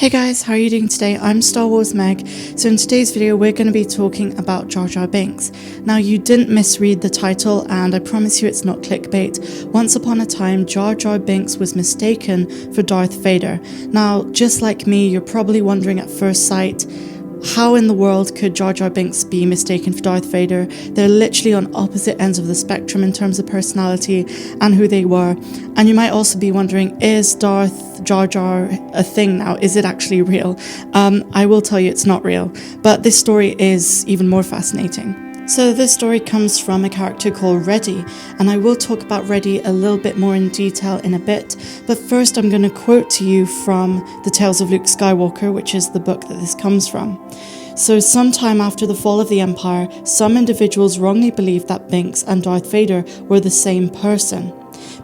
Hey guys, how are you doing today? I'm Star Wars Meg. So in today's video we're going to be talking about Jar Jar Binks. Now you didn't misread the title and I promise you it's not clickbait. Once upon a time Jar Jar Binks was mistaken for Darth Vader. Now just like me, you're probably wondering at first sight, how in the world could Jar Jar Binks be mistaken for Darth Vader? They're literally on opposite ends of the spectrum in terms of personality and who they were. And you might also be wondering, is Darth Jar Jar a thing now? Is it actually real? I will tell you it's not real, but this story is even more fascinating. So this story comes from a character called Reddy, and I will talk about Reddy a little bit more in detail in a bit, but first I'm going to quote to you from The Tales of Luke Skywalker, which is the book that this comes from. So sometime after the fall of the Empire, some individuals wrongly believed that Binks and Darth Vader were the same person.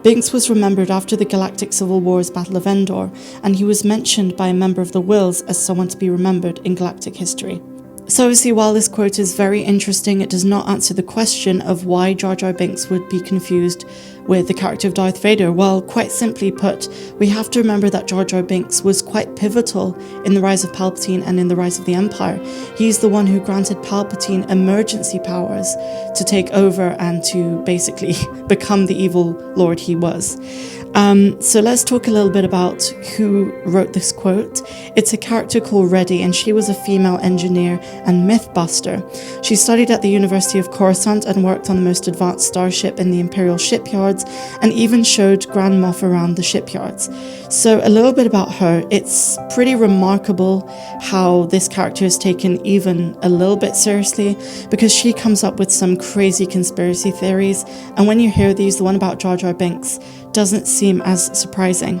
Binks was remembered after the Galactic Civil War's Battle of Endor, and he was mentioned by a member of the Whills as someone to be remembered in galactic history. So obviously while this quote is very interesting, it does not answer the question of why Jar Jar Binks would be confused with the character of Darth Vader. Well, quite simply put, we have to remember that Jar Jar Binks was quite pivotal in the rise of Palpatine and in the rise of the Empire. He's the one who granted Palpatine emergency powers to take over and to basically become the evil lord he was. So let's talk a little bit about who wrote this quote. It's a character called Reddy, and she was a female engineer and myth buster. She studied at the University of Coruscant and worked on the most advanced starship in the Imperial shipyards, and even showed Grand Moff around the shipyards. So a little bit about her. It's pretty remarkable how this character is taken even a little bit seriously, because she comes up with some crazy conspiracy theories, and when you hear these, the one about Jar Jar Binks doesn't seem as surprising.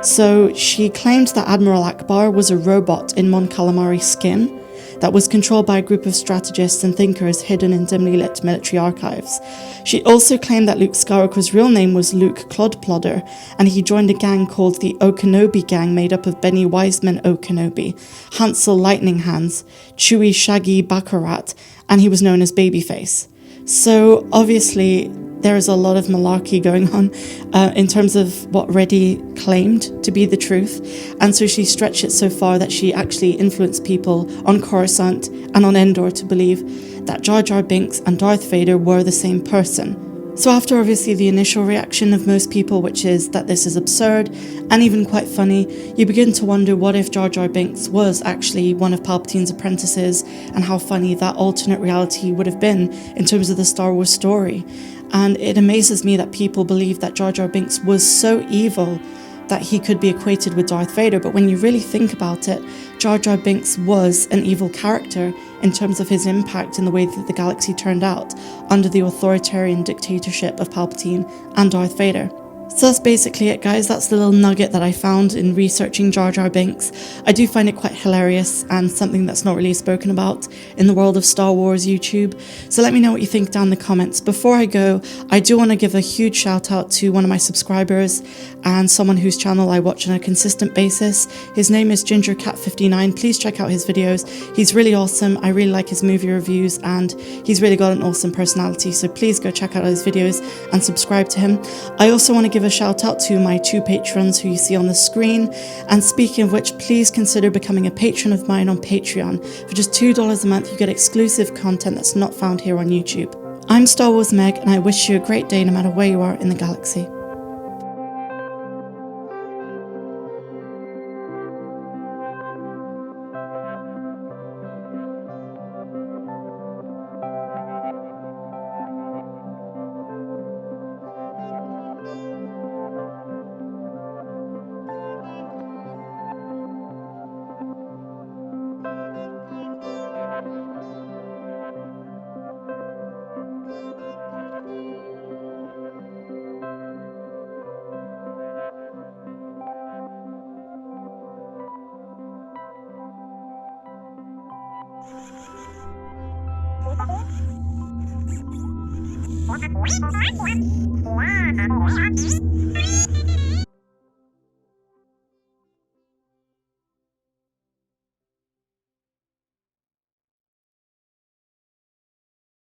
So she claimed that Admiral Akbar was a robot in Mon Calamari skin that was controlled by a group of strategists and thinkers hidden in dimly lit military archives. She also claimed that Luke Skywalker's real name was Luke Clodplodder, and he joined a gang called the Okenobi Gang, made up of Benny Wiseman Okenobi, Hansel Lightning Hands, Chewie Shaggy Baccarat, and he was known as Babyface. So obviously there is a lot of malarkey going on in terms of what Reddy claimed to be the truth. And so she stretched it so far that she actually influenced people on Coruscant and on Endor to believe that Jar Jar Binks and Darth Vader were the same person. So after obviously the initial reaction of most people, which is that this is absurd and even quite funny, you begin to wonder what if Jar Jar Binks was actually one of Palpatine's apprentices, and how funny that alternate reality would have been in terms of the Star Wars story. And it amazes me that people believe that Jar Jar Binks was so evil that he could be equated with Darth Vader, but when you really think about it, Jar Jar Binks was an evil character in terms of his impact in the way that the galaxy turned out under the authoritarian dictatorship of Palpatine and Darth Vader. So that's basically it, guys. That's the little nugget that I found in researching Jar Jar Binks. I do find it quite hilarious and something that's not really spoken about in the world of Star Wars YouTube. So let me know what you think down in the comments. Before I go, I do want to give a huge shout out to one of my subscribers and someone whose channel I watch on a consistent basis. His name is Gingercat59. Please check out his videos. He's really awesome. I really like his movie reviews and he's really got an awesome personality. So please go check out his videos and subscribe to him. I also want to give a shout out to my 2 patrons who you see on the screen, and speaking of which, please consider becoming a patron of mine on Patreon. For just $2 a month you get exclusive content that's not found here on YouTube. I'm Star Wars Meg, and I wish you a great day no matter where you are in the galaxy. Wow.